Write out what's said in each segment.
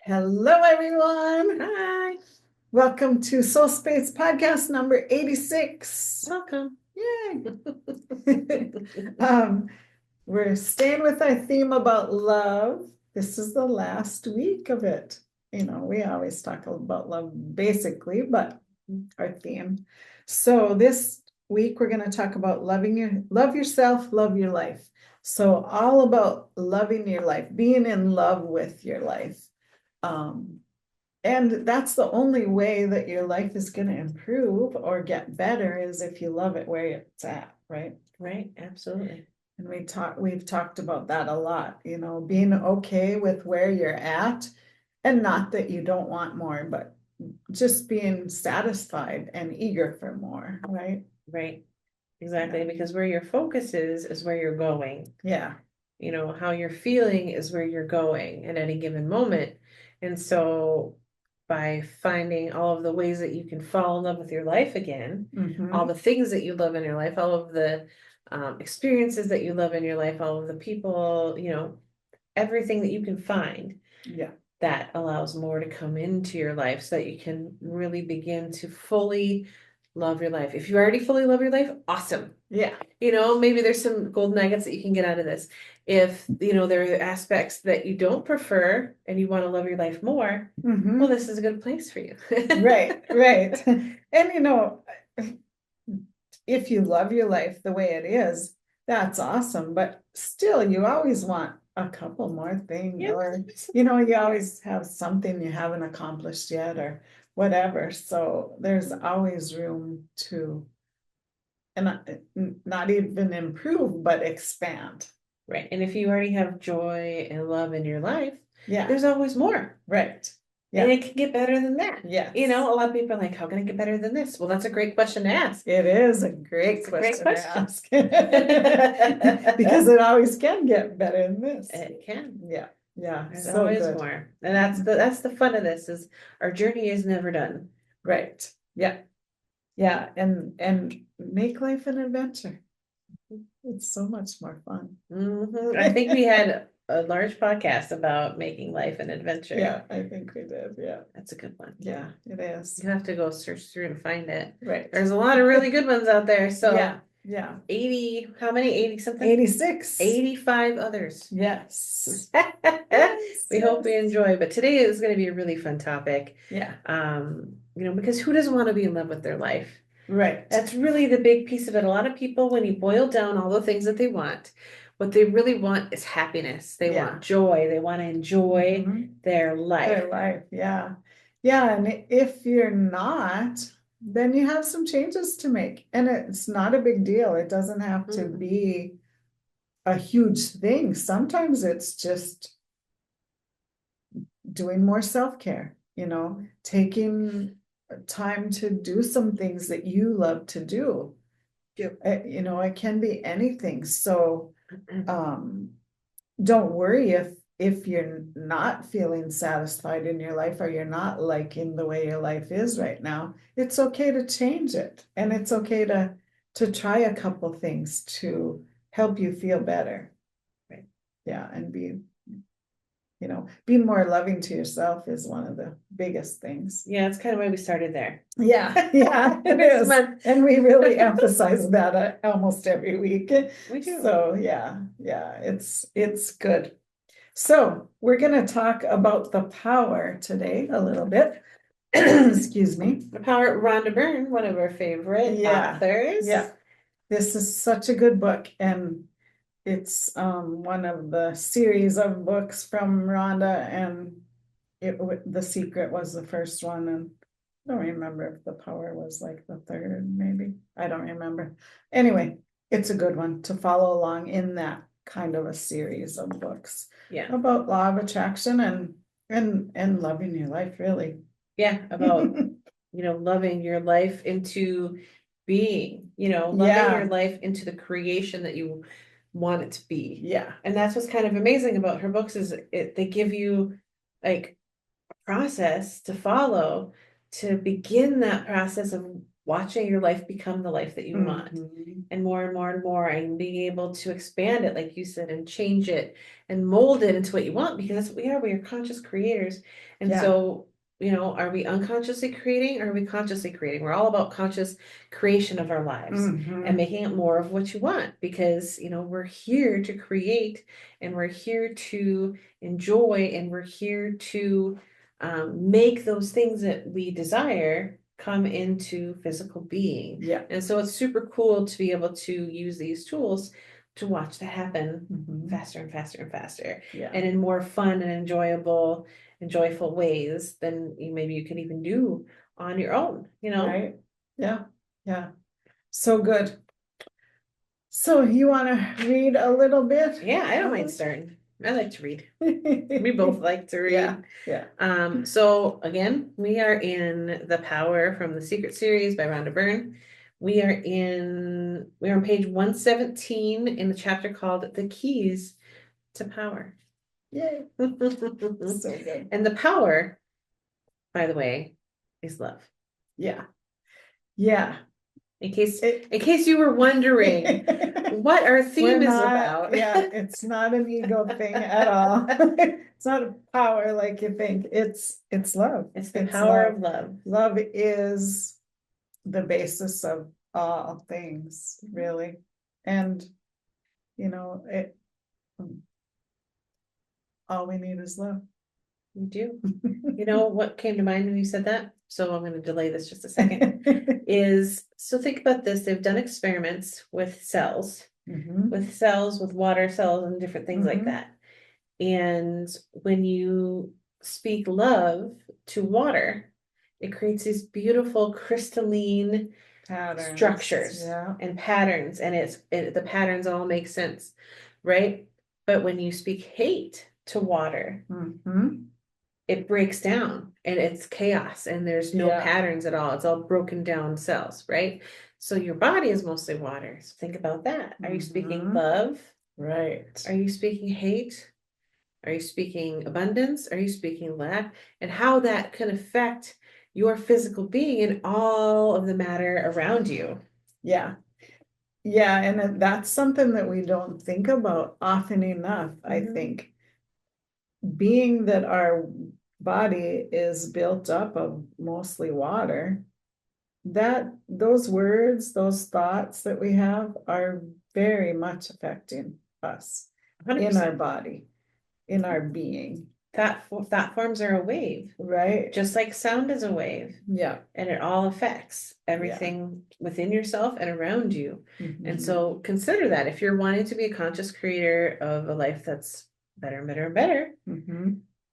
Hello, everyone. Hi, Welcome to SoulSpace podcast number 86. welcome. Yay. We're staying with our theme about love. This is the last week of it. We always talk about love basically, but our theme. So this week we're going to talk about love yourself, love your life. So all about loving your life, being in love with your life. And that's the only way that your life is going to improve or get better is if you love it where it's at, right? Right, absolutely. And we've talked about that a lot, being okay with where you're at, and not that you don't want more, but just being satisfied and eager for more, right? Right, exactly. Yeah. Because where your focus is where you're going. Yeah. How you're feeling is where you're going at any given moment. And so by finding all of the ways that you can fall in love with your life again, all Mm-hmm. the things that you love in your life, all of the experiences that you love in your life, all of the people, everything that you can find. Yeah. That allows more to come into your life so that you can really begin to fully love your life. If you already fully love your life, awesome. Yeah. Maybe there's some gold nuggets that you can get out of this. If, there are aspects that you don't prefer and you want to love your life more, Mm-hmm. well, this is a good place for you. Right. Right. And if you love your life the way it is, that's awesome. But still, you always want a couple more things, Yeah. or you always have something you haven't accomplished yet, or whatever. So there's always room to, and not even improve, but expand. Right. And if you already have joy and love in your life, Yeah. there's always more. Right. And Yeah. it can get better than that. Yes. A lot of people are like, how can it get better than this? Well, that's a great question to ask. It is a great It's a great question to question. ask. Because it always can get better than this. It can. Yeah. Yeah. There's So always good. more. And that's the fun of this is our journey is never done. Right. Yeah. Yeah. And make life an adventure. It's so much more fun. I think we had a large podcast about making life an adventure. Yeah, I think we did. Yeah. That's a good one. Yeah, it is. You have to go search through and find it. Right. There's a lot of really good ones out there. So Yeah. Yeah. 80, how many? 80 something? 86. 85 others. Yes. We hope we enjoy, but today is going to be a really fun topic. Yeah. Because who doesn't want to be in love with their life? Right. That's really the big piece of it. A lot of people, when you boil down all the things that they want, what they really want is happiness. They want joy. They want to enjoy their life. Their life. Yeah. Yeah. And if you're not, then you have some changes to make. And it's not a big deal. It doesn't have to be a huge thing. Sometimes it's just doing more self-care, taking time to do some things that you love to do. It can be anything. So don't worry if you're not feeling satisfied in your life, or you're not liking the way your life is right now. It's okay to change it, and it's okay to try a couple things to help you feel better. Right. Yeah, and be more loving to yourself is one of the biggest things. Yeah, it's kind of why we started there. Yeah, it is. And we really emphasize that almost every week. We do. So yeah, it's good. So we're going to talk about the power today a little bit. Excuse me. The Power, Rhonda Byrne, one of our favorite authors. Yeah, this is such a good book, and it's one of the series of books from Rhonda, and The Secret was the first one, and I don't remember if The Power was like the third, maybe. I don't remember. Anyway, it's a good one to follow along in that kind of a series of books. Yeah. About law of attraction and loving your life, really. Yeah, about loving your life into being, loving your life into the creation that you want it to be. Yeah. And that's what's kind of amazing about her books is they give you like a process to follow to begin that process of watching your life become the life that you want. And more and more and more, and being able to expand it, like you said, and change it and mold it into what you want, because that's what we are. We are conscious creators. And Yeah. so, are we unconsciously creating, or are we consciously creating? We're all about conscious creation of our lives and making it more of what you want, because, we're here to create, and we're here to enjoy, and we're here to make those things that we desire come into physical being. Yeah. And so it's super cool to be able to use these tools to watch that happen faster and faster and faster. Yeah. And in more fun and enjoyable and joyful ways than maybe you can even do on your own, Right. Yeah. Yeah. So good. So you want to read a little bit? Yeah, I don't mind starting. I like to read. We both like to read. Yeah. So again, we are in The Power from the Secret series by Rhonda Byrne. We're on page 117 in the chapter called The Keys to Power. Yay. So good. And the power, by the way, is love. Yeah. Yeah. In case you were wondering what our theme is about. Yeah, it's not an ego thing at all. It's not a power like you think. It's love. It's the power of love. Love is the basis of all things, really. And all we need is love. You do. You know what came to mind when you said that? So I'm going to delay this just a second. So think about this. They've done experiments with cells, with water cells and different things like that. And when you speak love to water, it creates these beautiful crystalline structures and patterns, and the patterns all make sense, right? But when you speak hate to water, it breaks down and it's chaos, and there's no patterns at all. It's all broken down cells, right? So your body is mostly water. So think about that. Are you speaking love? Right. Are you speaking hate? Are you speaking abundance? Are you speaking lack? And how that can affect your physical being and all of the matter around you. Yeah. Yeah. And that's something that we don't think about often enough, I think. Being that our body is built up of mostly water, that those words, those thoughts that we have are very much affecting us 100%. In our body, in our being. Thought forms are a wave, right? Just like sound is a wave. Yeah. And it all affects everything within yourself and around you. And so consider that if you're wanting to be a conscious creator of a life that's better and better and better,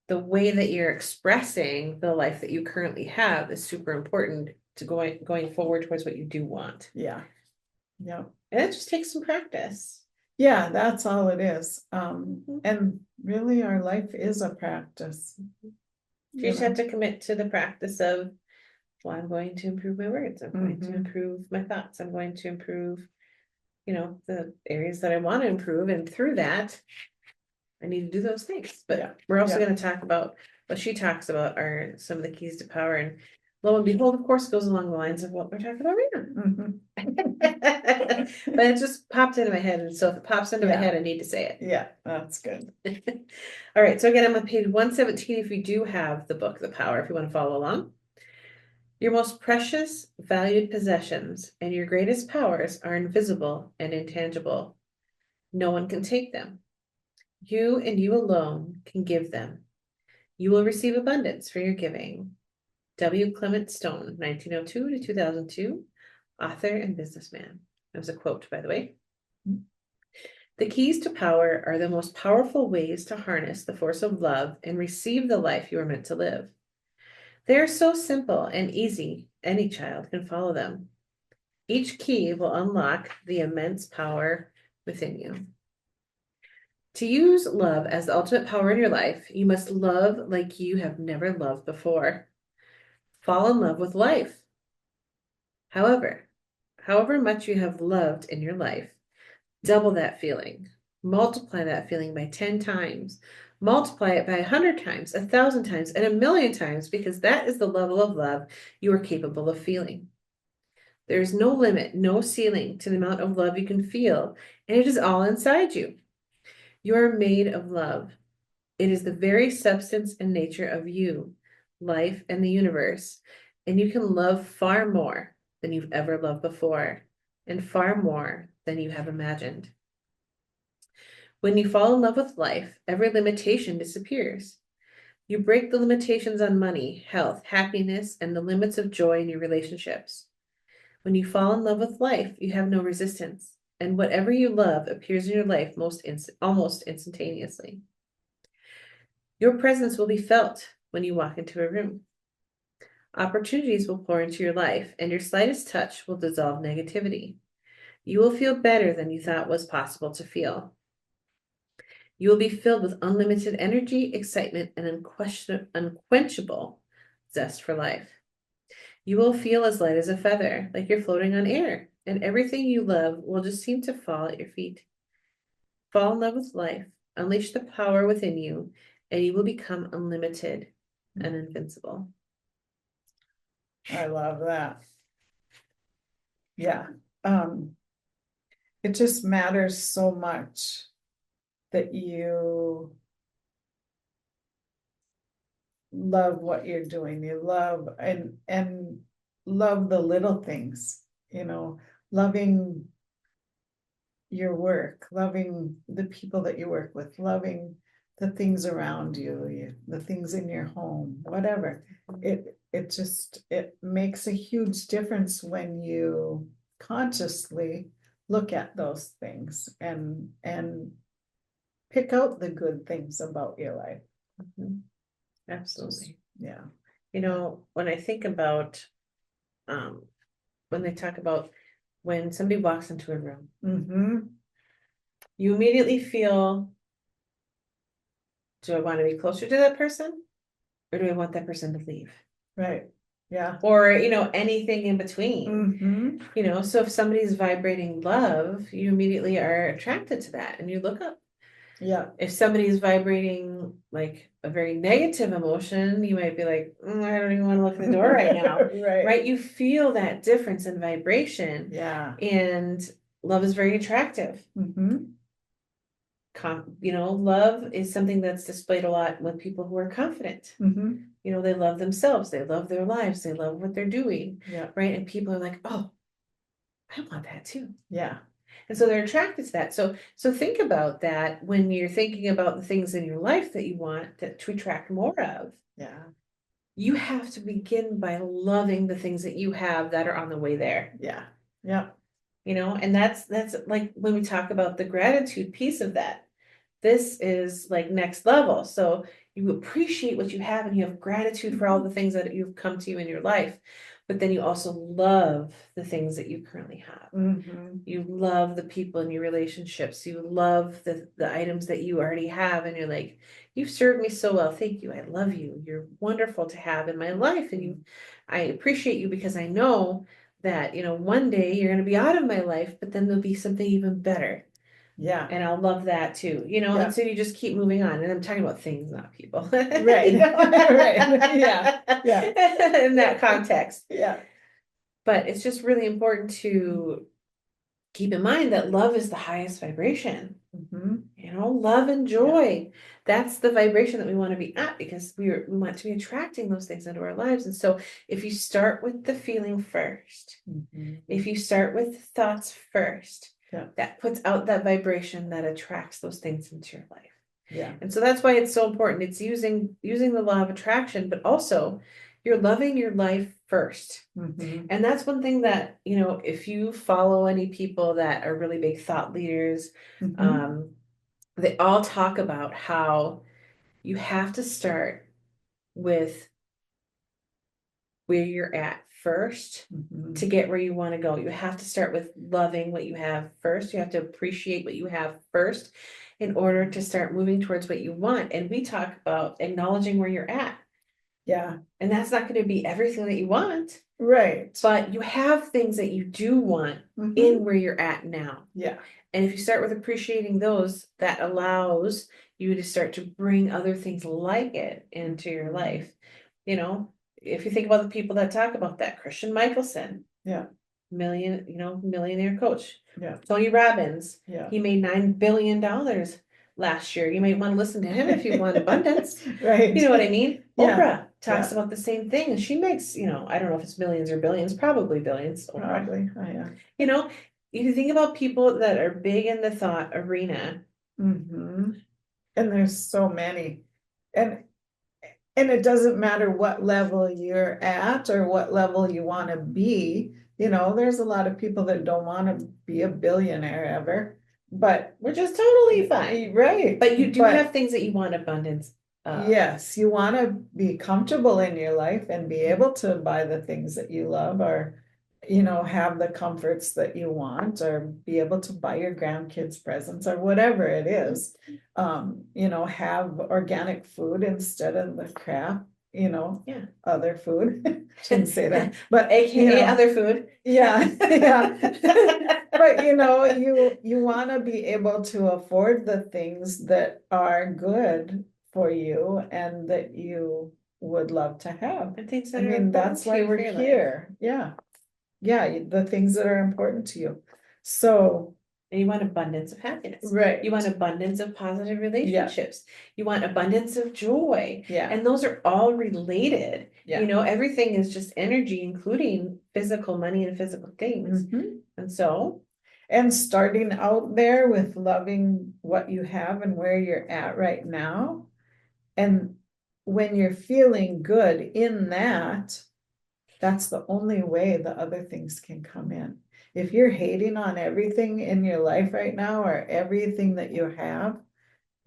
the way that you're expressing the life that you currently have is super important to going forward towards what you do want. Yeah. Yeah. And it just takes some practice. Yeah, that's all it is. And really our life is a practice. You just have to commit to the practice of, well, I'm going to improve my words. I'm going to improve my thoughts. I'm going to improve, the areas that I want to improve. And through that, I need to do those things. But we're also going to talk about what she talks about are some of the keys to power. And lo and behold, of course, goes along the lines of what we're talking about right now. But it just popped into my head. And so if it pops into my head, I need to say it. Yeah, that's good. All right. So again, I'm on page 117. If you do have the book, The Power, if you want to follow along. Your most precious, valued possessions and your greatest powers are invisible and intangible. No one can take them. You and you alone can give them. You will receive abundance for your giving. W. Clement Stone, 1902 to 2002, author and businessman. That was a quote, by the way. The keys to power are the most powerful ways to harness the force of love and receive the life you are meant to live. They are so simple and easy, any child can follow them. Each key will unlock the immense power within you. To use love as the ultimate power in your life, you must love like you have never loved before. Fall in love with life. However much you have loved in your life, double that feeling. Multiply that feeling by 10 times. Multiply it by 100 times, 1,000 times, and 1,000,000 times, because that is the level of love you are capable of feeling. There is no limit, no ceiling to the amount of love you can feel, and it is all inside you. You are made of love. It is the very substance and nature of you, life, and the universe, and you can love far more than you've ever loved before, and far more than you have imagined. When you fall in love with life, every limitation disappears. You break the limitations on money, health, happiness, and the limits of joy in your relationships. When you fall in love with life, you have no resistance, and whatever you love appears in your life almost instantaneously. Your presence will be felt when you walk into a room. Opportunities will pour into your life, and your slightest touch will dissolve negativity. You will feel better than you thought was possible to feel. You will be filled with unlimited energy, excitement, and unquenchable zest for life. You will feel as light as a feather, like you're floating on air, and everything you love will just seem to fall at your feet. Fall in love with life, unleash the power within you, and you will become unlimited and invincible. I love that. Yeah. It just matters so much that you love what you're doing. You love and love the little things, loving your work, loving the people that you work with, loving the things around you, the things in your home, whatever. It makes a huge difference when you consciously look at those things and pick out the good things about your life. Mhm. Absolutely. Yeah. When I think about when they talk about when somebody walks into a room, you immediately feel, do I want to be closer to that person, or do I want that person to leave? Right. Yeah. Or, anything in between. So if somebody's vibrating love, you immediately are attracted to that and you look up. Yeah. If somebody's vibrating like a very negative emotion, you might be like, I don't even want to look at the door right now. Right. You feel that difference in vibration. Yeah. And love is very attractive. Love is something that's displayed a lot with people who are confident. They love themselves, they love their lives, they love what they're doing. Yeah. Right. And people are like, oh, I want that too. Yeah. And so they're attracted to that. So think about that when you're thinking about the things in your life that you want to attract more of. Yeah. You have to begin by loving the things that you have that are on the way there. Yeah. Yeah. And that's like when we talk about the gratitude piece of that. This is like next level. So you appreciate what you have and you have gratitude for all the things that you've come to you in your life. But then you also love the things that you currently have. You love the people in your relationships. You love the items that you already have. And you're like, you've served me so well. Thank you. I love you. You're wonderful to have in my life. And I appreciate you because I know that, one day you're going to be out of my life, but then there'll be something even better. Yeah. And I'll love that too, and so you just keep moving on. And I'm talking about things, not people. Right. Right. Yeah. Yeah. In that context. Yeah. But it's just really important to keep in mind that love is the highest vibration. Love and joy. That's the vibration that we want to be at because we want to be attracting those things into our lives. And so if you start with the feeling first, if you start with thoughts first, that puts out that vibration that attracts those things into your life. Yeah. And so that's why it's so important. It's using the law of attraction, but also you're loving your life first. And that's one thing that, if you follow any people that are really big thought leaders, they all talk about how you have to start with where you're at first to get where you want to go. You have to start with loving what you have first. You have to appreciate what you have first in order to start moving towards what you want. And we talk about acknowledging where you're at. Yeah. And that's not going to be everything that you want. Right. But you have things that you do want in where you're at now. Yeah. And if you start with appreciating those, that allows you to start to bring other things like it into your life. If you think about the people that talk about that, Christian Michelson. Yeah. millionaire coach. Yeah. Tony Robbins. Yeah. He made $9 billion last year. You might want to listen to him if you want abundance. Right. You know what I mean? Yeah. Oprah talks Yeah. about the same thing, and she makes, I don't know if it's millions or billions, probably billions. Oprah. Probably. Oh, yeah. If you think about people that are big in the thought arena. Mm-hmm. And there's so many. And it doesn't matter what level you're at or what level you want to be. There's a lot of people that don't want to be a billionaire ever, but which is totally fine. Right. But you do have things that you want abundance of. Yes, you want to be comfortable in your life and be able to buy the things that you love, or have the comforts that you want, or be able to buy your grandkids presents or whatever it is. Have organic food instead of the crap, Yeah. other food. Shouldn't say that, but AKA other food. Yeah. Yeah. But you want to be able to afford the things that are good for you and that you would love to have. And things that I mean, that's why we're here. Yeah. Yeah, the things that are important to you. So, and you want abundance of happiness. right. You want abundance of positive relationships. You want abundance of joy. Yeah. And those are all related. Yeah. Everything is just energy, including physical money and physical things. Mm-hmm. And starting out there with loving what you have and where you're at right now. And when you're feeling good in that, that's the only way the other things can come in. If you're hating on everything in your life right now, or everything that you have,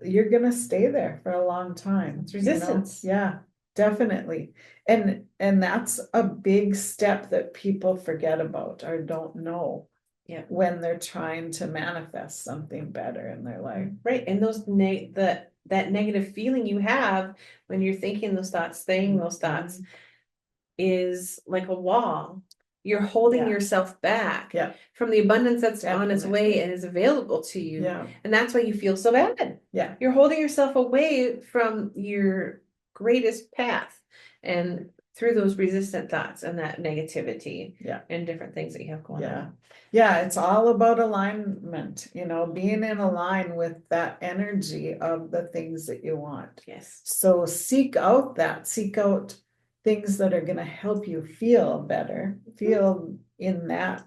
you're going to stay there for a long time. It's resistance. Yeah, definitely. And that's a big step that people forget about or don't know. Yeah. When they're trying to manifest something better in their life. Right. And those that negative feeling you have when you're thinking those thoughts, saying those thoughts, is like a wall. You're holding yourself back from the abundance that's on its way and is available to you. Yeah. And that's why you feel so bad. Yeah. You're holding yourself away from your greatest path and through those resistant thoughts and that negativity and different things that you have going on. Yeah, it's all about alignment, being in align with that energy of the things that you want. Yes. So seek out things that are going to help you feel better, feel in that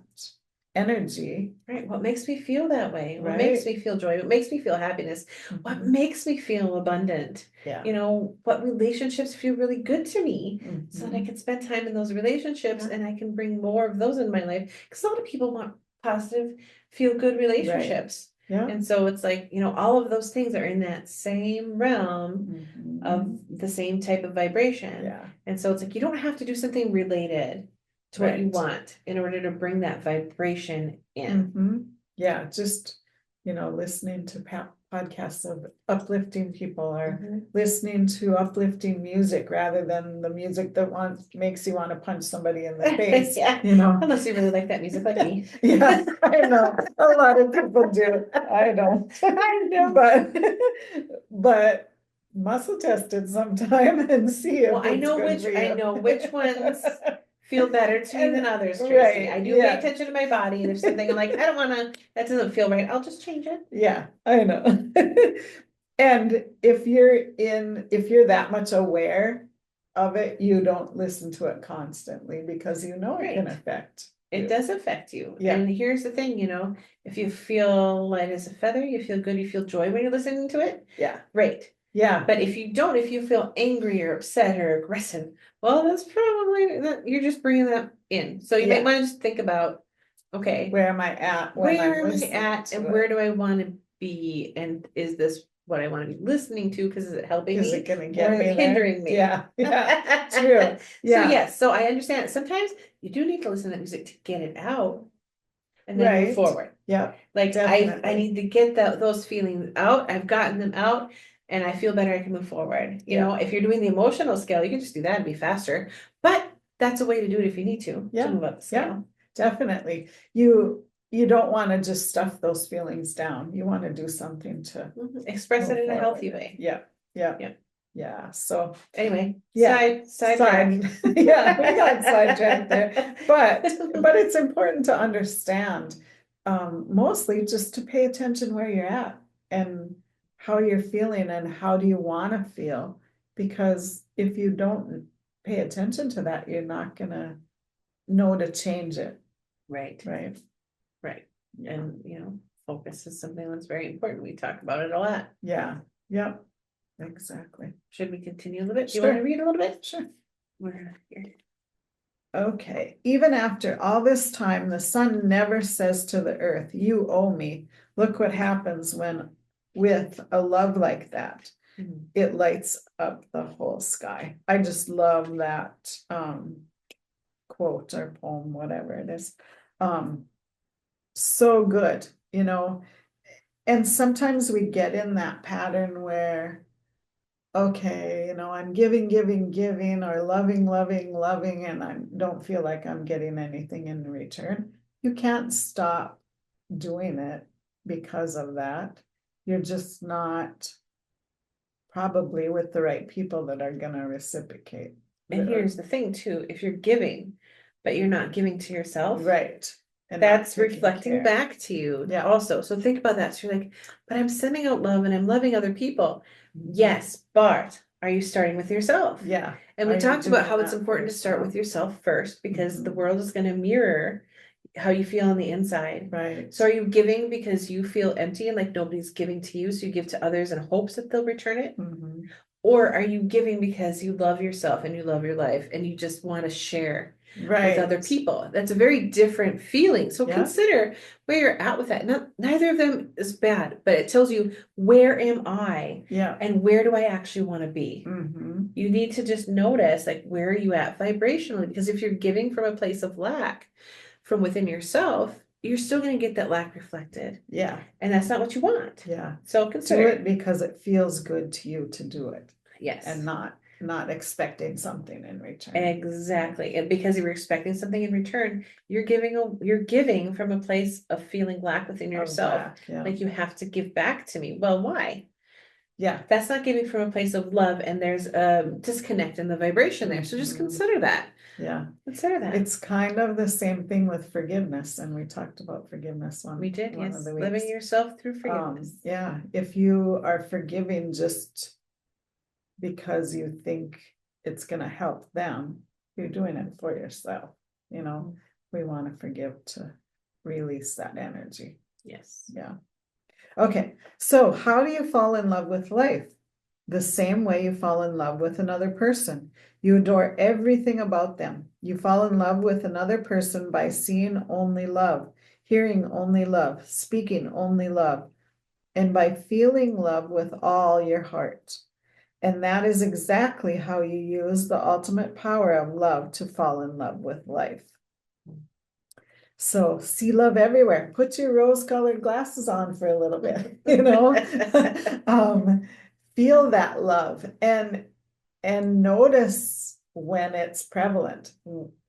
energy. Right. What makes me feel that way? What makes me feel joy? What makes me feel happiness? Mm-hmm. What makes me feel abundant? Yeah. What relationships feel really good to me, so that I can spend time in those relationships and I can bring more of those in my life. Because a lot of people want positive, feel good relationships. Yeah. And so it's like, all of those things are in that same realm of the same type of vibration. Yeah. And so it's like, you don't have to do something related to what you want in order to bring that vibration in. Yeah. Just, listening to podcasts of uplifting people, or listening to uplifting music rather than the music that makes you want to punch somebody in the face. Unless you really like that music like me. Yeah, I know. A lot of people do. I don't. I know. But muscle test it sometime and see if I know which ones feel better to me than others, Tracy. Right. I do pay attention to my body, and if something I'm like, I don't want to, that doesn't feel right, I'll just change it. Yeah, I know. And if you're that much aware of it, you don't listen to it constantly, because it can affect. It does affect you. Yeah. And here's the thing, if you feel light as a feather, you feel good, you feel joy when you're listening to it. Yeah. Great. Yeah. But if you feel angry or upset or aggressive, well, that's probably that you're just bringing that in. So you might want to just think about, okay, where am I at? And where do I want to be? And is this what I want to be listening to? Because is it helping me? Is it going to get me hindering me? Yeah. Yeah. True. Yeah. So I understand. Sometimes you do need to listen to that music to get it out. And then move forward. Yeah. Like I need to get those feelings out. I've gotten them out. And I feel better, I can move forward. If you're doing the emotional scale, you can just do that and be faster. But that's a way to do it if you need to move up the scale. Yeah, definitely. You don't want to just stuff those feelings down. You want to do something to express it in a healthy way. Yeah. Yeah. Yeah. Yeah. So Anyway, yeah, sidetrack. yeah, we got sidetracked there, but it's important to understand, mostly just to pay attention where you're at and how you're feeling and how do you want to feel, because if you don't pay attention to that, you're not gonna know to change it, Right, right? right. Yeah. And, focus is something that's very important. We talk about it a lot. Yeah, yep, exactly. Should we continue a little bit? Do you want to Sure. read a little bit? Sure. We're here. Okay, even after all this time, the sun never says to the earth, "You owe me." Look what happens when, with a love like that, Mhm. it lights up the whole sky. I just love that quote or poem, whatever it is. So good, and sometimes we get in that pattern where, okay, I'm giving, giving, giving, or loving, loving, loving, and I don't feel like I'm getting anything in return. You can't stop doing it because of that. You're just not probably with the right people that are going to reciprocate. And here's the thing too, if you're giving, but you're not giving to yourself, Right. And that's reflecting back to you Yeah. also. So think about that. So you're like, but I'm sending out love and I'm loving other people. Yes, but are you starting with yourself? Yeah. And we talked about how it's important to start with yourself first, because the world is going to mirror how you feel on the inside. Right. So are you giving because you feel empty and like nobody's giving to you, so you give to others in hopes that they'll return it? Or are you giving because you love yourself and you love your life and you just want to share with other people? That's a very different feeling. So consider where you're at with that. Neither of them is bad, but it tells you, where am I? Yeah. And where do I actually want to be? You need to just notice, like, where are you at vibrationally? Because if you're giving from a place of lack from within yourself, you're still going to get that lack reflected. Yeah. And that's not what you want. Yeah. So consider do it because it feels good to you to do it. Yes. And not expecting something in return. Exactly. And because you're expecting something in return, you're giving from a place of feeling lack within yourself. Like, you have to give back to me. Well, why? Yeah. That's not giving from a place of love, and there's a disconnect in the vibration there. So just consider that. Yeah. Consider that. It's kind of the same thing with forgiveness, and we talked about forgiveness We did, one yes. of the weeks. Living yourself through forgiveness. Yeah. If you are forgiving just because you think it's going to help them, you're doing it for yourself. We want to forgive to release that energy. Yes. Yeah. Okay. So how do you fall in love with life? The same way you fall in love with another person. You adore everything about them. You fall in love with another person by seeing only love, hearing only love, speaking only love, and by feeling love with all your heart. And that is exactly how you use the ultimate power of love to fall in love with life. So see love everywhere. Put your rose-colored glasses on for a little bit, feel that love and notice when it's prevalent,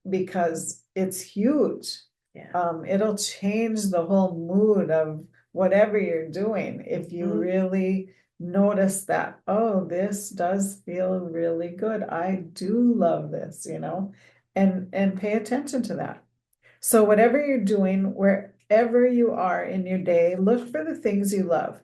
because it's huge. Yeah. It'll change the whole mood of whatever you're doing if you really notice that, oh, this does feel really good. I do love this, and pay attention to that. So whatever you're doing, wherever you are in your day, look for the things you love.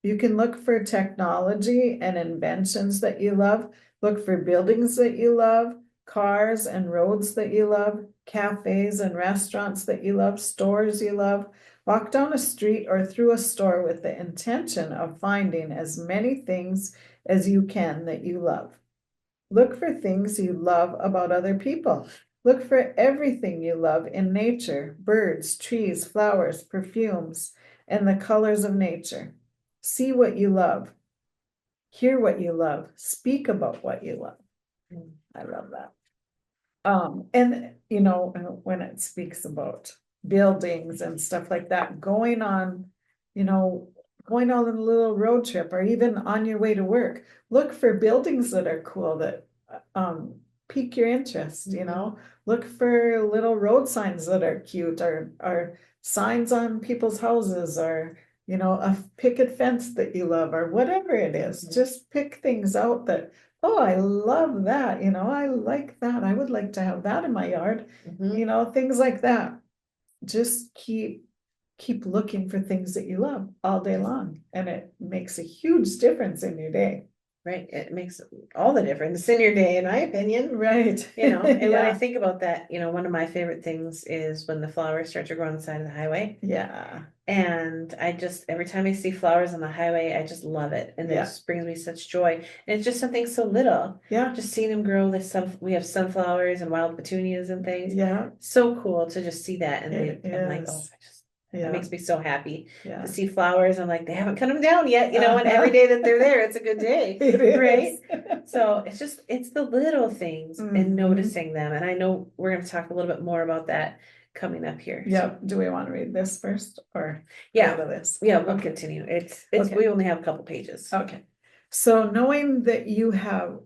You can look for technology and inventions that you love. Look for buildings that you love, cars and roads that you love, cafes and restaurants that you love, stores you love. Walk down a street or through a store with the intention of finding as many things as you can that you love. Look for things you love about other people. Look for everything you love in nature, birds, trees, flowers, perfumes, and the colors of nature. See what you love. Hear what you love. Speak about what you love. I love that. And when it speaks about buildings and stuff like that, going on a little road trip or even on your way to work, look for buildings that are cool that pique your interest, look for little road signs that are cute, or signs on people's houses, or a picket fence that you love or whatever it is. Just pick things out that, oh, I love that, I like that. I would like to have that in my yard, things like that. Just keep looking for things that you love all day long, and it makes a huge difference in your day. Right. It makes all the difference in your day, in my opinion. Right. And when I Yeah. think about that, one of my favorite things is when the flowers start to grow on the side of the highway. Yeah. And every time I see flowers on the highway, I just love it. And it Yeah. just brings me such joy. And it's just something so little. Yeah. Just seeing them grow. We have sunflowers and wild petunias and things. Yeah. So cool to just see that. And I'm like, oh, is. it Yeah. makes me so happy Yeah. to see flowers. I'm like, they haven't cut them down yet, and every day that they're there, it's a good day. It Right? is. So it's the little things and noticing them. And I know we're going to talk a little bit more about that coming up here. Yep. Do we want to read this first or Yeah. go to this? Yeah, we'll Okay. continue. It's Okay. we only have a couple pages. Okay. So knowing that you have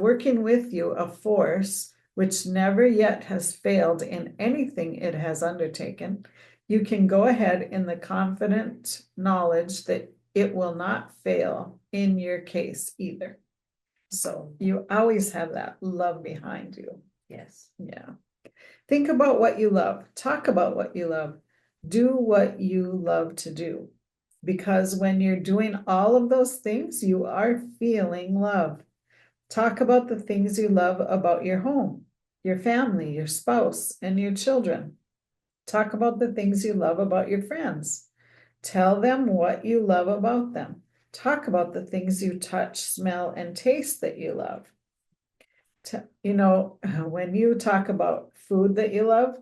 working with you a force which never yet has failed in anything it has undertaken, you can go ahead in the confident knowledge that it will not fail in your case either. So you always have that love behind you. Yes. Yeah. Think about what you love. Talk about what you love. Do what you love to do. Because when you're doing all of those things, you are feeling love. Talk about the things you love about your home, your family, your spouse, and your children. Talk about the things you love about your friends. Tell them what you love about them. Talk about the things you touch, smell, and taste that you love. When you talk about food that you love,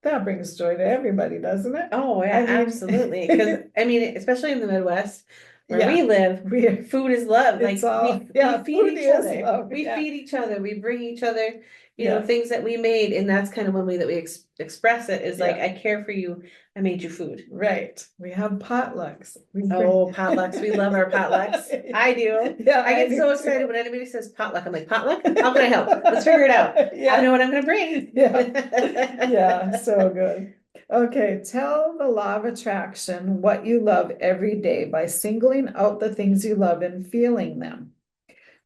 that brings joy to everybody, doesn't it? Oh, yeah, absolutely. Because especially in the Midwest where we live, food is love. Like we feed each other. Love. We feed each other. We bring each other, Yeah. things that we made, and that's kind of one way that we express it is like, Yeah. I care for you. I made you food. Right. We have potlucks. Potlucks. We love our potlucks. I do. Yeah, I get so excited when anybody says potluck. I'm like, potluck? How can I help? Let's figure it out. I know what I'm going to bring. Yeah. Yeah, so good. Okay, tell the law of attraction what you love every day by singling out the things you love and feeling them.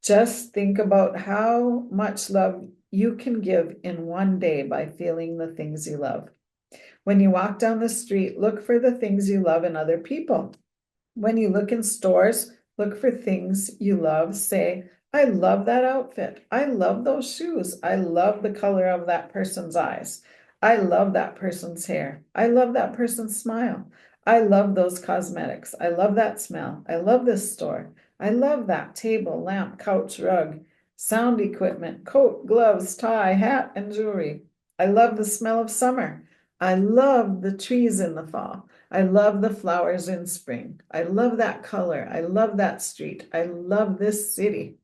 Just think about how much love you can give in one day by feeling the things you love. When you walk down the street, look for the things you love in other people. When you look in stores, look for things you love. Say, I love that outfit. I love those shoes. I love the color of that person's eyes. I love that person's hair. I love that person's smile. I love those cosmetics. I love that smell. I love this store. I love that table, lamp, couch, rug, sound equipment, coat, gloves, tie, hat, and jewelry. I love the smell of summer. I love the trees in the fall. I love the flowers in spring. I love that color. I love that street. I love this city.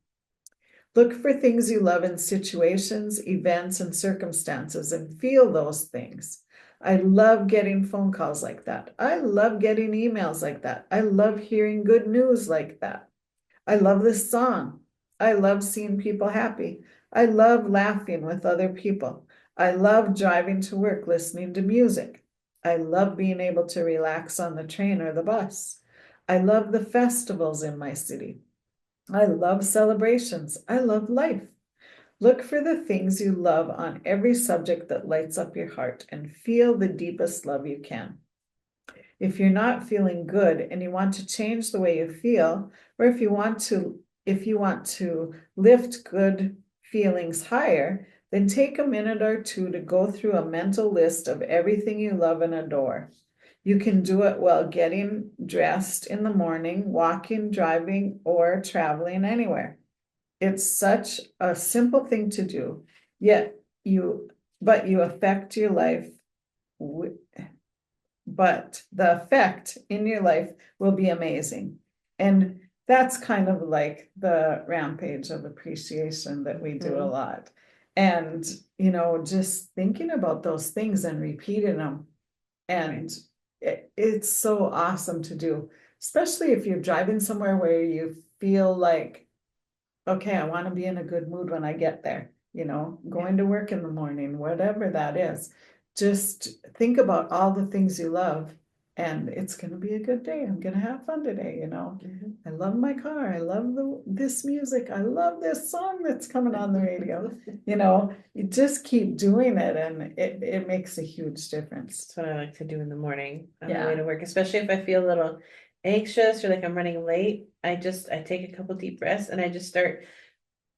Look for things you love in situations, events, and circumstances and feel those things. I love getting phone calls like that. I love getting emails like that. I love hearing good news like that. I love this song. I love seeing people happy. I love laughing with other people. I love driving to work listening to music. I love being able to relax on the train or the bus. I love the festivals in my city. I love celebrations. I love life. Look for the things you love on every subject that lights up your heart and feel the deepest love you can. If you're not feeling good and you want to change the way you feel, or if you want to lift good feelings higher, then take a minute or two to go through a mental list of everything you love and adore. You can do it while getting dressed in the morning, walking, driving, or traveling anywhere. It's such a simple thing to do, but you affect your life but the effect in your life will be amazing. And that's kind of like the rampage of appreciation that we do a lot. And, just thinking about those things and repeating them. And it's so awesome to do, especially if you're driving somewhere where you feel like, okay, I want to be in a good mood when I get there, going to work in the morning, whatever that is. Just think about all the things you love and it's going to be a good day. I'm going to have fun today, I love my car. I love this music. I love this song that's coming on the radio. You just keep doing it, and it makes a huge difference. That's what I like to do in the morning on the way to work, especially if I feel a little anxious or like I'm running late. I take a couple deep breaths and I just start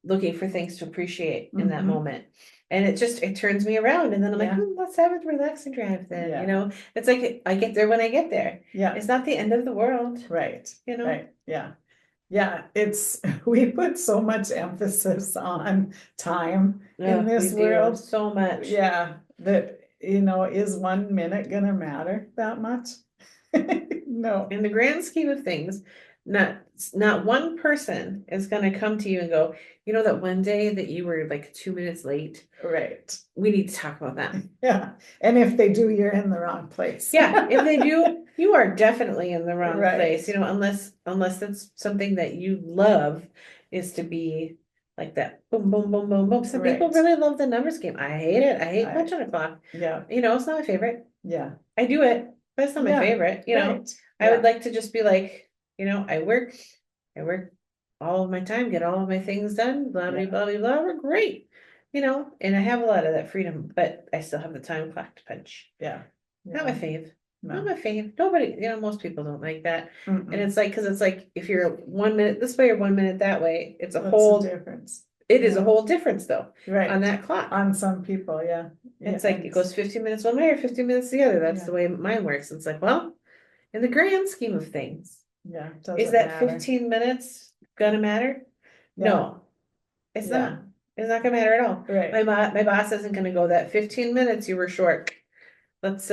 looking for things to appreciate in that moment. And it turns me around, and then I'm like, let's have a relaxing drive then. It's like I get there when I get there. Yeah. It's not the end of the world. Right. Right. Yeah. Yeah. We put so much emphasis on time in this world. So much. Yeah. That, is 1 minute gonna matter that much? No. In the grand scheme of things, not one person is going to come to you and go, that one day that you were like 2 minutes late. Right. We need to talk about that. Yeah. And if they do, you're in the wrong place. Yeah. If they do, you are definitely in the wrong place, unless that's something that you love, is to be like that. Boom, boom, boom, boom, boom. Some people really love the numbers game. I hate it. I hate punch on a clock. Yeah. It's not my favorite. Yeah. I do it, but it's not my favorite. I would like to just be like, I work all of my time, get all of my things done, blah, blah, blah, blah, blah, we're great. And I have a lot of that freedom, but I still have the time clock to punch. Yeah. Not my fave. Not my fave. Nobody, most people don't like that. And it's like, because it's like, if you're 1 minute this way or 1 minute that way, it's a whole difference. It is a whole difference though. Right. On that clock. On some people, yeah. It's like it goes 15 minutes one way or 15 minutes the other. That's the way mine works. It's like, well, in the grand scheme of things, is that 15 minutes gonna matter? No, it's not. It's not gonna matter at all. Right. My boss isn't gonna go, that 15 minutes you were short. Let's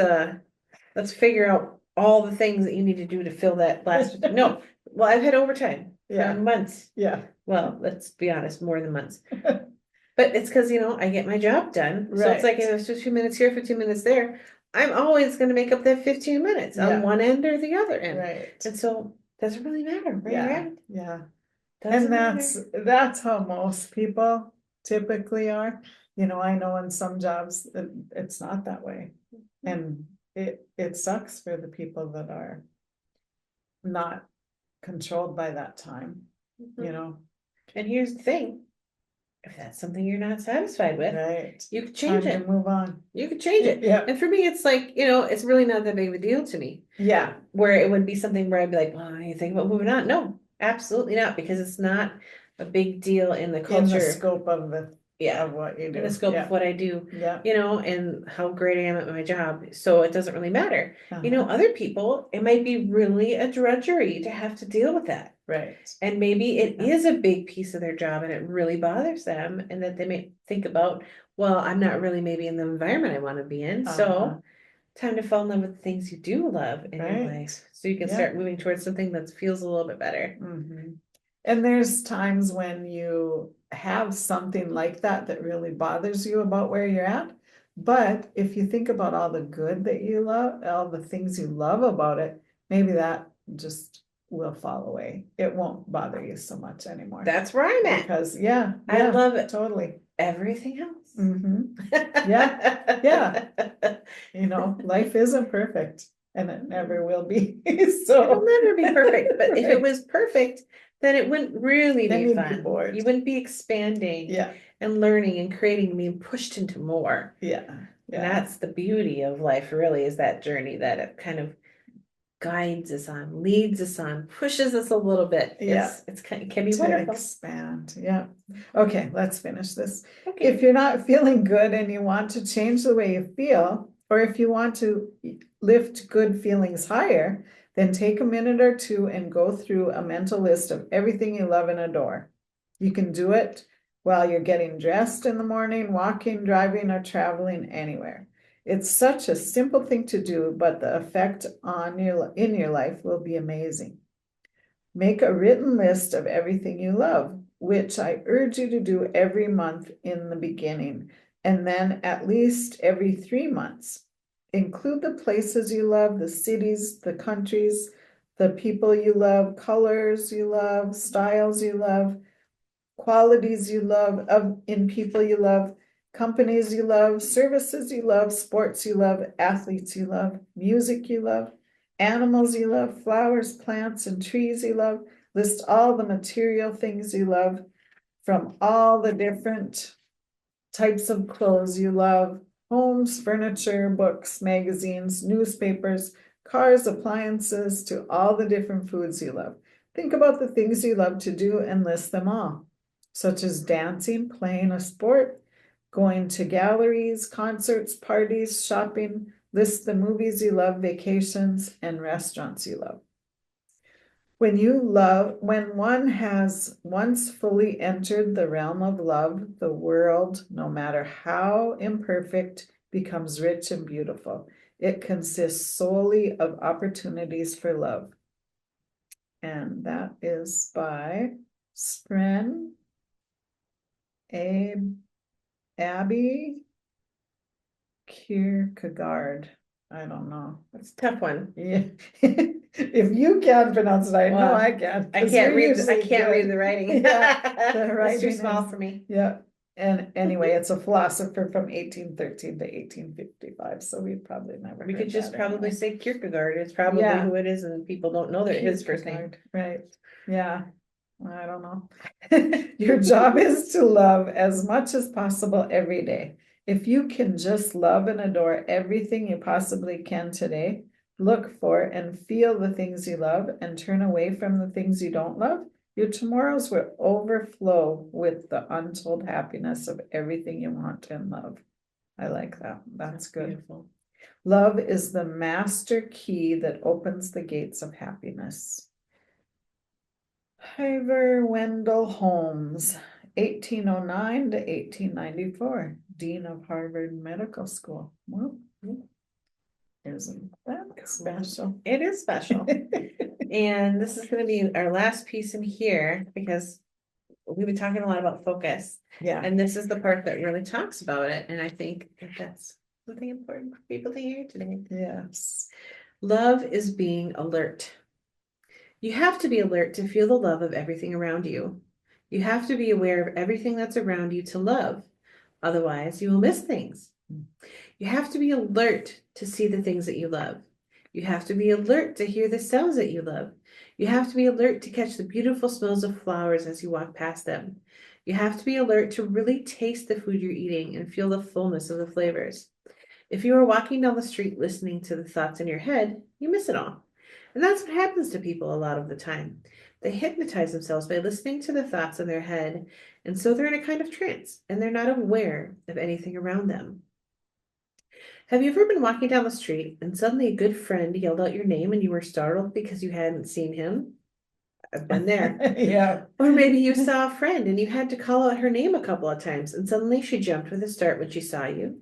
figure out all the things that you need to do to fill that last. No, well, I've had overtime for months. Yeah. Well, let's be honest, more than months. But it's because, I get my job done. So it's like, if it's 15 minutes here, 15 minutes there, I'm always going to make up that 15 minutes on one end or the other end. Right. And so it doesn't really matter where you're at. Yeah. Doesn't And that's how most people typically are. I know in some jobs it's not that way. And it sucks for the people that are not controlled by that time, And here's the thing. If that's something you're not satisfied with, you could change it. Move on. You could change it. Yeah. And for me, it's like, it's really not that big of a deal to me. Yeah. Where it would be something where I'd be like, well, you think about moving on? No, absolutely not, because it's not a big deal in the culture. In the scope of of what you do. In the scope of what I do. Yeah. And how great I am at my job. So it doesn't really matter. Other people, it might be really a drudgery to have to deal with that. Right. And maybe it is a big piece of their job and it really bothers them, and that they may think about, well, I'm not really maybe in the environment I want to be in. So time to fall in love with the things you do love in your life. So you can start moving towards something that feels a little bit better. And there's times when you have something like that really bothers you about where you're at. But if you think about all the good that you love, all the things you love about it, maybe that just will fall away. It won't bother you so much anymore. That's where I'm at. Because I love it. Totally. Everything else. Yeah. Life isn't perfect, and it never will be. So it'll never be perfect. But if it was perfect, then it wouldn't really be fun. You wouldn't be expanding and learning and creating and being pushed into more. Yeah. And that's the beauty of life, really, is that journey that it kind of guides us on, leads us on, pushes us a little bit. It can be wonderful. Expand. Yeah. Okay, let's finish this. Okay. If you're not feeling good and you want to change the way you feel, or if you want to lift good feelings higher, then take a minute or two and go through a mental list of everything you love and adore. You can do it while you're getting dressed in the morning, walking, driving, or traveling anywhere. It's such a simple thing to do, but the effect in your life will be amazing. Make a written list of everything you love, which I urge you to do every month in the beginning, and then at least every 3 months. Include the places you love, the cities, the countries, the people you love, colors you love, styles you love, qualities you love in people you love, companies you love, services you love, sports you love, athletes you love, music you love, animals you love, flowers, plants, and trees you love. List all the material things you love from all the different types of clothes you love, homes, furniture, books, magazines, newspapers, cars, appliances, to all the different foods you love. Think about the things you love to do and list them all, such as dancing, playing a sport, going to galleries, concerts, parties, shopping. List the movies you love, vacations, and restaurants you love. When one has once fully entered the realm of love, the world, no matter how imperfect, becomes rich and beautiful. It consists solely of opportunities for love. And that is by Spren, Abby Kierkegaard. I don't know. It's a tough one. Yeah. If you can pronounce it, I know Well, I can. I can't read. I can't read the writing. Yeah, the It's writing too small is- for me. Yeah. And anyway, it's a philosopher from 1813 to 1855. So we probably never. We heard could just that probably anyway. say Kierkegaard. It's probably Yeah. who it is, and people don't know that his first name. Kierkegaard, right? Yeah. I don't know. Your job is to love as much as possible every day. If you can just love and adore everything you possibly can today, look for and feel the things you love and turn away from the things you don't love, your tomorrows will overflow with the untold happiness of everything you want and love. I like that. That's good. Beautiful. Love is the master key that opens the gates of happiness. Ivor Wendell Holmes, 1809 to 1894, Dean of Harvard Medical School. Well, isn't that special? It is special. And this is going to be our last piece in here because we've been talking a lot about focus. Yeah. And this is the part that really talks about it. And I think that that's something important for people to hear today. Yes. Love is being alert. You have to be alert to feel the love of everything around you. You have to be aware of everything that's around you to love. Otherwise, you will miss things. You have to be alert to see the things that you love. You have to be alert to hear the sounds that you love. You have to be alert to catch the beautiful smells of flowers as you walk past them. You have to be alert to really taste the food you're eating and feel the fullness of the flavors. If you are walking down the street listening to the thoughts in your head, you miss it all. And that's what happens to people a lot of the time. They hypnotize themselves by listening to the thoughts in their head, and so they're in a kind of trance, and they're not aware of anything around them. Have you ever been walking down the street and suddenly a good friend yelled out your name and you were startled because you hadn't seen him? I've been there. Yeah. Or maybe you saw a friend and you had to call out her name a couple of times and suddenly she jumped with a start when she saw you.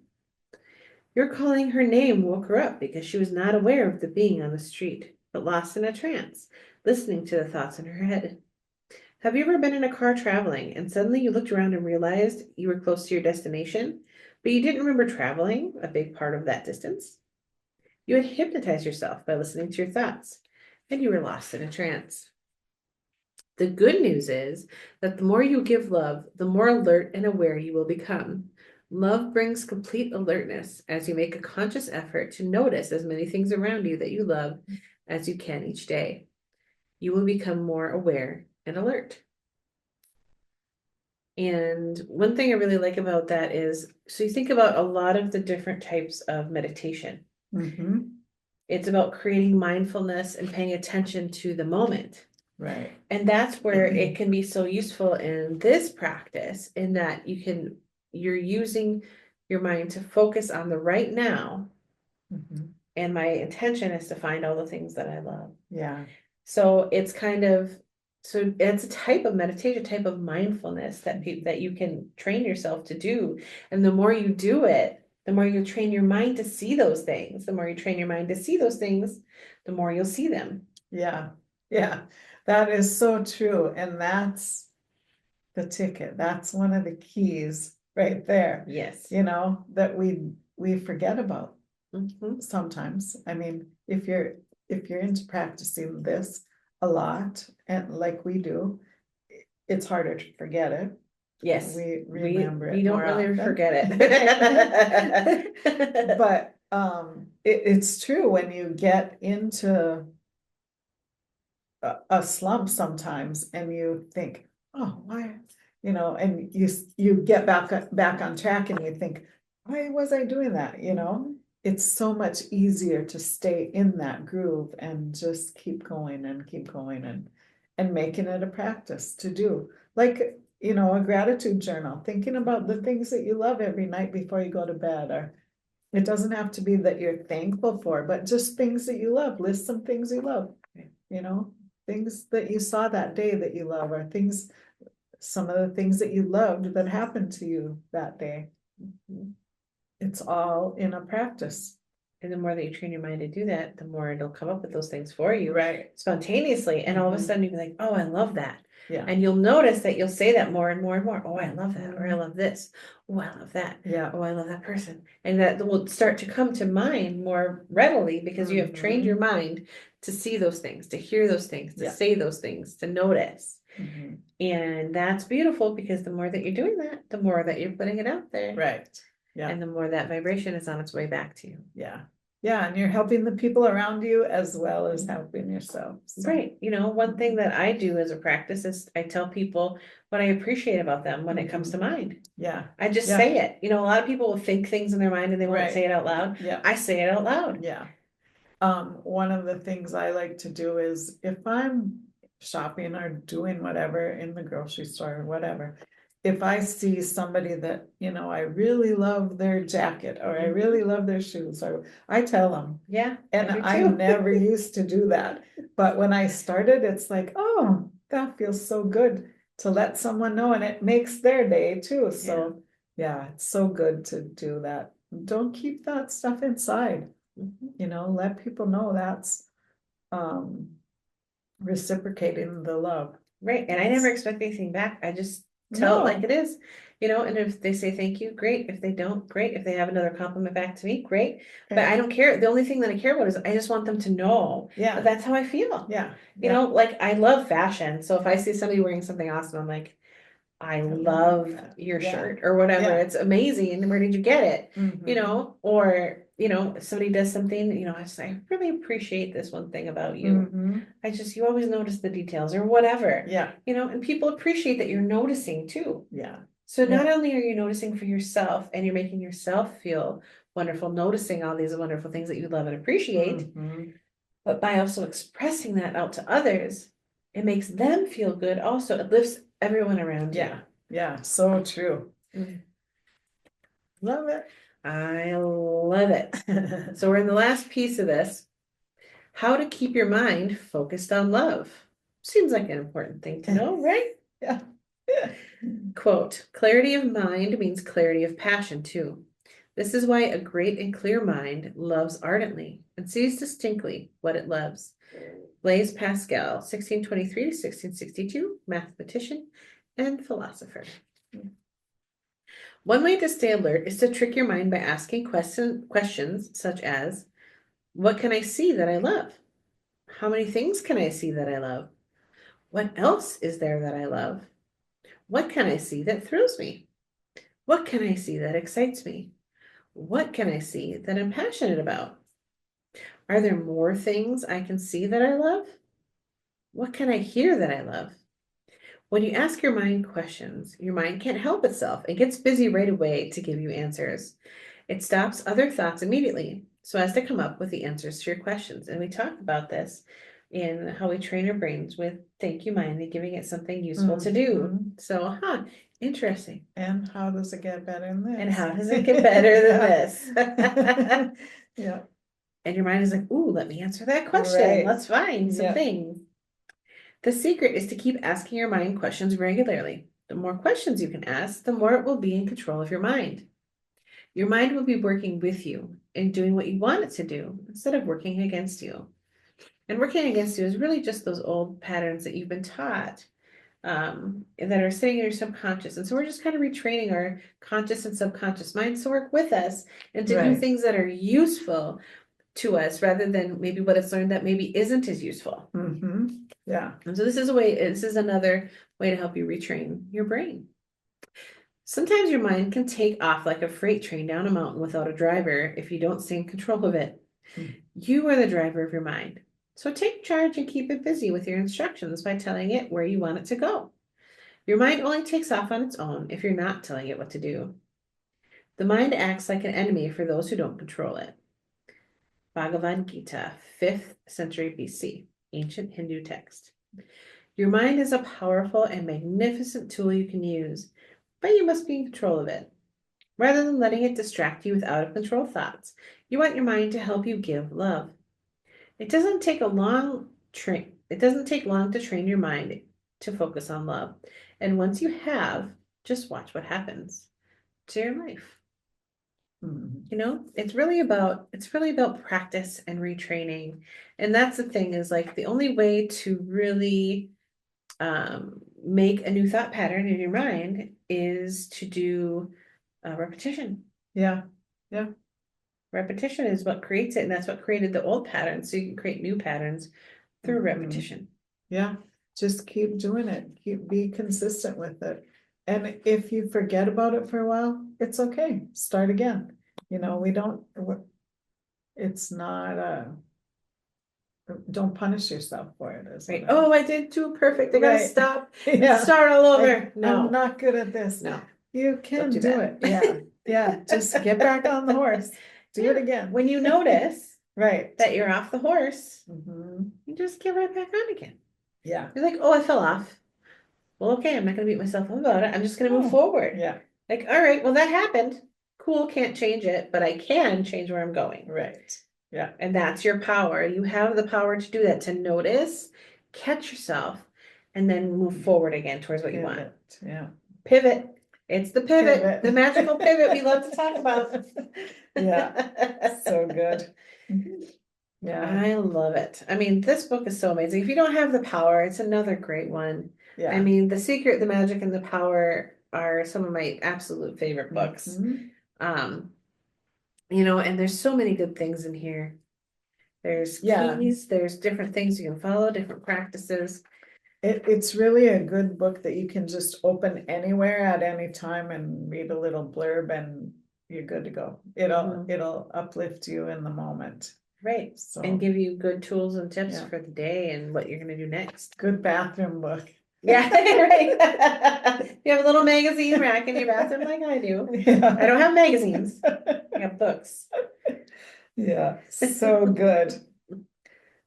Your calling her name woke her up because she was not aware of the being on the street, but lost in a trance, listening to the thoughts in her head. Have you ever been in a car traveling and suddenly you looked around and realized you were close to your destination, but you didn't remember traveling a big part of that distance? You had hypnotized yourself by listening to your thoughts, and you were lost in a trance. The good news is that the more you give love, the more alert and aware you will become. Love brings complete alertness as you make a conscious effort to notice as many things around you that you love as you can each day. You will become more aware and alert. And one thing I really like about that is, so you think about a lot of the different types of meditation. Mm-hmm. It's about creating mindfulness and paying attention to the moment. Right. And that's where it can be so useful in this practice, in that you're using your mind to focus on the right now. Mm-hmm. And my intention is to find all the things that I love. Yeah. So it's it's a type of meditation, type of mindfulness that you can train yourself to do. And the more you do it, the more you train your mind to see those things. The more you train your mind to see those things, the more you'll see them. Yeah. Yeah. That is so true. And that's the ticket. That's one of the keys right there. Yes. That we forget about Mm-hmm. sometimes. I mean, if you're into practicing this a lot, and like we do, it's harder to forget it. Yes. We remember it. We don't more really often. forget it. But it's true when you get into a slump sometimes and you think, oh, why, and you get back on track and you think, why was I doing that? It's so much easier to stay in that groove and just keep going and keep going and making it a practice to do. Like, a gratitude journal, thinking about the things that you love every night before you go to bed, or it doesn't have to be that you're thankful for, but just things that you love. List some things you love, you know, things that you saw that day that you love, or some of the things that you loved that happened to you that day. It's all in a practice. And the more that you train your mind to do that, the more it'll come up with those things for you, Right. Spontaneously. And all of a sudden you'll be like, oh, I love that. Yeah. And you'll notice that you'll say that more and more and more. Oh, I love that. Or I love this. Oh, I love that. Yeah. Oh, I love that person. And that will start to come to mind more readily because you have trained your mind to see those things, to hear those things, to say those things, to notice. And that's beautiful because the more that you're doing that, the more that you're putting it out there. Right. Yeah. And the more that vibration is on its way back to you. Yeah. Yeah. And you're helping the people around you as well as helping yourself. So. Right. One thing that I do as a practice is I tell people what I appreciate about them when it comes to mind. Yeah. I just say it. A lot of people will think things in their mind and they won't say it out loud. Yeah. I say it out loud. Yeah. One of the things I like to do is if I'm shopping or doing whatever in the grocery store or whatever, if I see somebody that, I really love their jacket or I really love their shoes, or I tell them. Yeah. And I never used to do that. But when I started, it's like, oh, that feels so good to let someone know, and it makes their day too. So yeah, it's so good to do that. Don't keep that stuff inside. Let people know that's reciprocating the love. Right. And I never expect anything back. I just tell it like it is, and if they say thank you, great. If they don't, great. If they have another compliment back to me, great. But I don't care. The only thing that I care about is I just want them to know that that's how I feel. Yeah. Like I love fashion. So if I see somebody wearing something awesome, I'm like, I love your shirt or whatever. It's amazing. Where did you get it? Or, if somebody does something, I really appreciate this one thing about you. You always notice the details or whatever. Yeah. And people appreciate that you're noticing too. Yeah. So not only are you noticing for yourself and you're making yourself feel wonderful, noticing all these wonderful things that you love and appreciate, but by also expressing that out to others, it makes them feel good also. It lifts everyone around you. Yeah, so true. Love it. I love it. So we're in the last piece of this. How to keep your mind focused on love. Seems like an important thing to know, right? Yeah. Quote, clarity of mind means clarity of passion too. This is why a great and clear mind loves ardently and sees distinctly what it loves. Blaise Pascal, 1623 to 1662, mathematician and philosopher. One way to stay alert is to trick your mind by asking questions such as, what can I see that I love? How many things can I see that I love? What else is there that I love? What can I see that thrills me? What can I see that excites me? What can I see that I'm passionate about? Are there more things I can see that I love? What can I hear that I love? When you ask your mind questions, your mind can't help itself. It gets busy right away to give you answers. It stops other thoughts immediately so as to come up with the answers to your questions. And we talked about this in how we train our brains with thank you mind and giving it something useful to do. So, interesting. And how does it get better than this? And how does it get better than this? Yeah. And your mind is like, ooh, let me answer that question. Right. Let's find some things. The secret is to keep asking your mind questions regularly. The more questions you can ask, the more it will be in control of your mind. Your mind will be working with you and doing what you want it to do instead of working against you. And working against you is really just those old patterns that you've been taught that are sitting in your subconscious. And so we're just kind of retraining our conscious and subconscious minds to work with us and to do things that are useful to us rather than maybe what it's learned that maybe isn't as useful. Yeah. And so this is another way to help you retrain your brain. Sometimes your mind can take off like a freight train down a mountain without a driver if you don't stay in control of it. You are the driver of your mind. So take charge and keep it busy with your instructions by telling it where you want it to go. Your mind only takes off on its own if you're not telling it what to do. The mind acts like an enemy for those who don't control it. Bhagavad Gita, 5th century BC, ancient Hindu text. Your mind is a powerful and magnificent tool you can use, but you must be in control of it. Rather than letting it distract you with out of control thoughts, you want your mind to help you give love. It doesn't take long to train your mind to focus on love. And once you have, just watch what happens to your life. You know, it's really about practice and retraining. And that's the thing, is like the only way to really make a new thought pattern in your mind is to do repetition. Yeah. Repetition is what creates it, and that's what created the old patterns. So you can create new patterns through repetition. Yeah, just keep doing it. Be consistent with it. And if you forget about it for a while, it's okay. Start again. You know, it's not don't punish yourself for it. Right. Oh, I did too perfect. I gotta stop and Yeah. start all over. No, I'm not good at this. no. You can do it. Yeah. Yeah. Just get back on the horse. Do it again. When you notice right that you're off the horse, you just get right back on again. Yeah. You're like, oh, I fell off. Well, okay, I'm not gonna beat myself up about it. I'm just gonna move forward. Yeah. Like, all right, well, that happened. Cool, can't change it, but I can change where I'm going. Right. Yeah. And that's your power. You have the power to do that, to notice, catch yourself, and then move forward again towards what you want. Yeah. Pivot. It's the pivot. The magical pivot we love to talk about. Yeah. So good. Yeah. I love it. I mean, this book is so amazing. If you don't have the power, it's another great one. Yeah. I mean, The Secret, The Magic, and the Power are some of my absolute favorite books. You know, and there's so many good things in here. There's keys, there's different things you can follow, different practices. It's really a good book that you can just open anywhere at any time and read a little blurb and you're good to go. It'll uplift you in the moment. Right. So, and give you good tools and tips for the day and what you're going to do next. Good bathroom book. Yeah, right. You have a little magazine rack in your bathroom like I do. Yeah. I don't have magazines. I have books. Yeah, so good.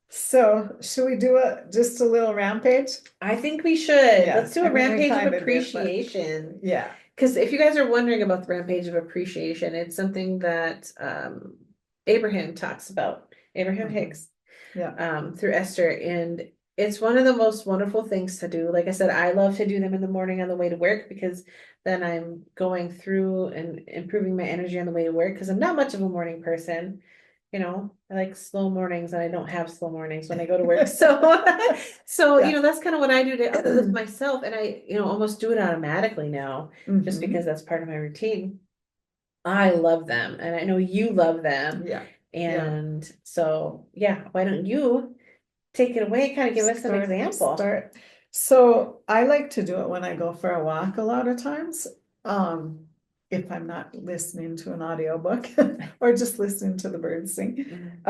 So should we do just a little rampage? I think we should. Yeah. Let's do a rampage of appreciation. Yeah. Because if you guys are wondering about the rampage of appreciation, it's something that Abraham talks about, Abraham Hicks, through Esther. And it's one of the most wonderful things to do. Like I said, I love to do them in the morning on the way to work, because then I'm going through and improving my energy on the way to work, because I'm not much of a morning person. You know, I like slow mornings, and I don't have slow mornings when I go to work. So, you know, that's kind of what I do to uplift myself. And I, you know, almost do it automatically now, just because that's part of my routine. I love them, and I know you love them. Yeah. And so, yeah, why don't you take it away, kind of give us an example. So I like to do it when I go for a walk a lot of times. If I'm not listening to an audiobook or just listening to the birds sing.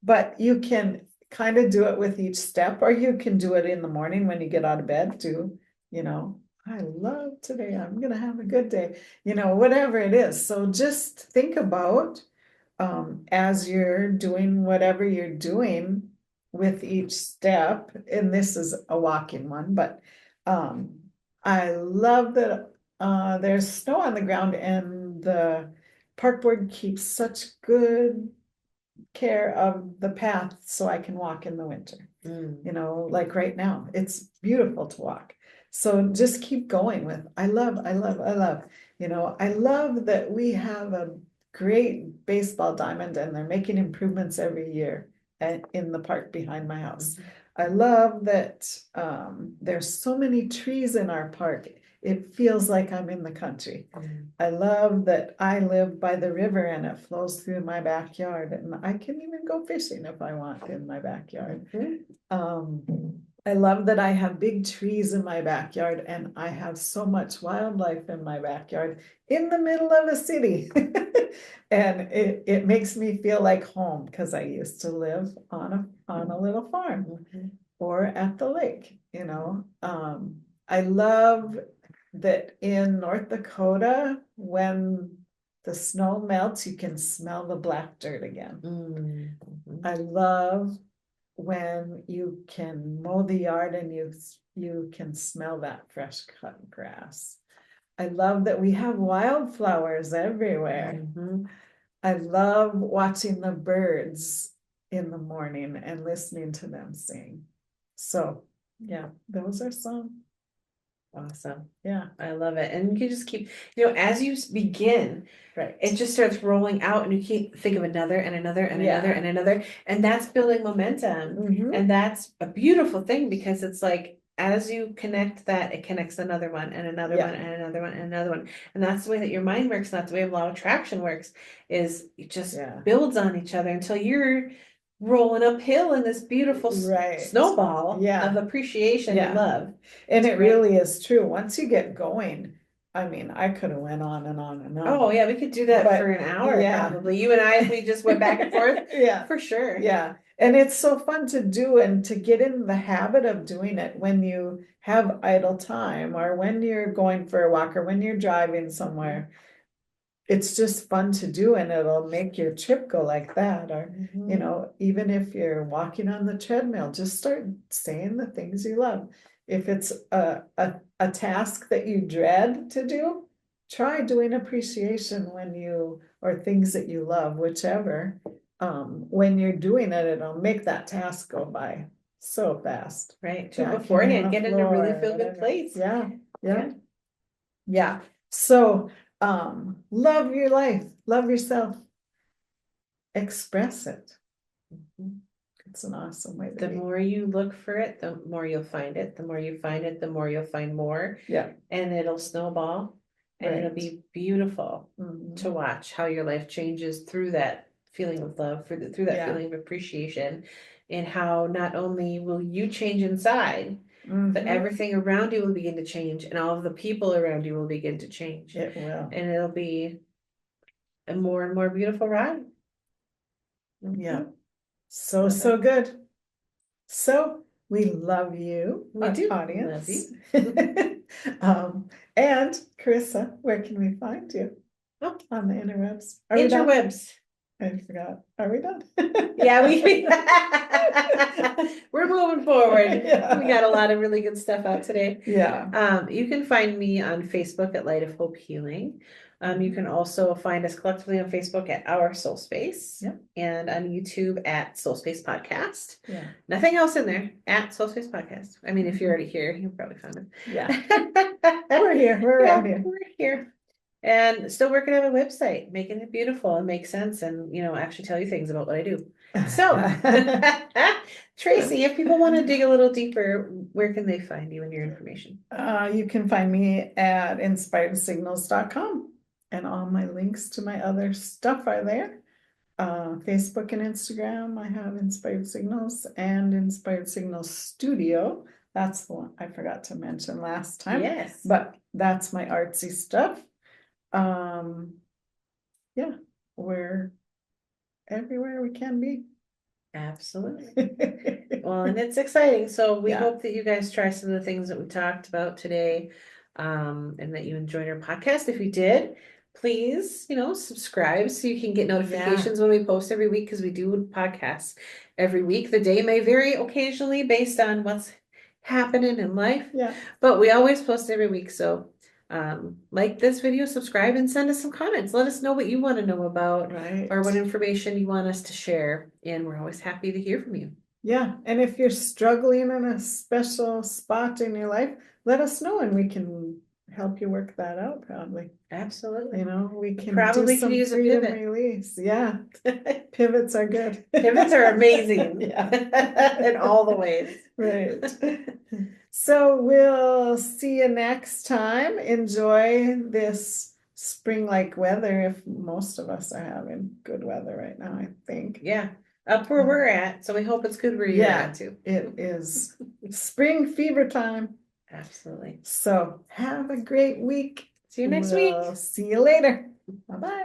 But you can kind of do it with each step, or you can do it in the morning when you get out of bed too. You know, I love today. I'm going to have a good day, you know, whatever it is. So just think about as you're doing whatever you're doing with each step. And this is a walking one, but I love that there's snow on the ground, and the park board keeps such good care of the path so I can walk in the winter. You know, like right now, it's beautiful to walk. So just keep going with, I love, you know, I love that we have a great baseball diamond, and they're making improvements every year in the park behind my house. I love that there's so many trees in our park. It feels like I'm in the country. I love that I live by the river, and it flows through my backyard, and I can even go fishing if I want in my backyard. I love that I have big trees in my backyard and I have so much wildlife in my backyard in the middle of a city. And it makes me feel like home because I used to live on a little farm or at the lake, you know. I love that in North Dakota, when the snow melts, you can smell the black dirt again. I love when you can mow the yard and you can smell that fresh cut grass. I love that we have wildflowers everywhere. I love watching the birds in the morning and listening to them sing. So yeah, those are some. Awesome. Yeah. I love it. And you just keep, as you begin, Right. it just starts rolling out and you keep think of another and another and another and another. And that's building momentum. And that's a beautiful thing because it's like as you connect that, it connects another one and another one and another one and another one. And that's the way that your mind works. And that's the way law of attraction works, is it just builds on each other until you're rolling uphill in this beautiful snowball of appreciation and love. And it really is true. Once you get going, I mean, I could have went on and on and on. Oh yeah, we could do that for an hour probably. You and I, if we just went back and forth. For sure. Yeah. And it's so fun to do and to get in the habit of doing it when you have idle time or when you're going for a walk or when you're driving somewhere. It's just fun to do and it'll make your trip go like that. Or, you know, even if you're walking on the treadmill, just start saying the things you love. If it's a task that you dread to do, try doing appreciation or things that you love, whichever. When you're doing it, it'll make that task go by so fast. Right. Beforehand, get in a really feel good place. Yeah. So, love your life, love yourself, express it. It's an awesome way to The more you look for it, the more you'll find it. The more you find it, the more you'll find more. And it'll snowball and it'll be beautiful to watch how your life changes through that feeling of love, through that feeling of appreciation, and how not only will you change inside, but everything around you will begin to change and all of the people around you will begin to change. It will. And it'll be a more and more beautiful ride. Yeah. So good. So we love you, audience. Love you. And Carissa, where can we find you? On the interwebs. Interwebs. I forgot. Are we done? Yeah, we're moving forward. We got a lot of really good stuff out today. You can find me on Facebook at Light of Hope Healing. You can also find us collectively on Facebook at Our SoulSpace and on YouTube at SoulSpace Podcast. Nothing else in there, at SoulSpace Podcast. I mean, if you're already here, you'll probably find it. We're here. We're around here. We're here. And still working on a website, making it beautiful and make sense and, actually tell you things about what I do. So, Tracy, if people want to dig a little deeper, where can they find you and your information? You can find me at inspiredsignals.com and all my links to my other stuff are there. Facebook and Instagram, I have Inspired Signals and Inspired Signals Studio. That's the one I forgot to mention last time. Yes. But that's my artsy stuff. Yeah, we're everywhere we can be. Absolutely. Well, and it's exciting. So we hope that you guys try some of the things that we talked about today, and that you enjoyed our podcast. If you did, please, subscribe so you can get notifications when we post every week, because we do podcasts every week. The day may vary occasionally based on what's happening in life, but we always post every week. So like this video, subscribe, and send us some comments. Let us know what you want to know about or what information you want us to share. And we're always happy to hear from you. Yeah. And if you're struggling in a special spot in your life, let us know and we can help you work that out probably. Absolutely. We can probably do some use freedom a pivot. Release. Yeah. Pivots are good. Pivots are amazing. In all the ways. Right. So we'll see you next time. Enjoy this spring-like weather if most of us are having good weather right now, I think. Yeah. Up where we're at. So we hope it's good where you're at too. It is spring fever time. Absolutely. So have a great week. See you next week. See you later. Bye-bye.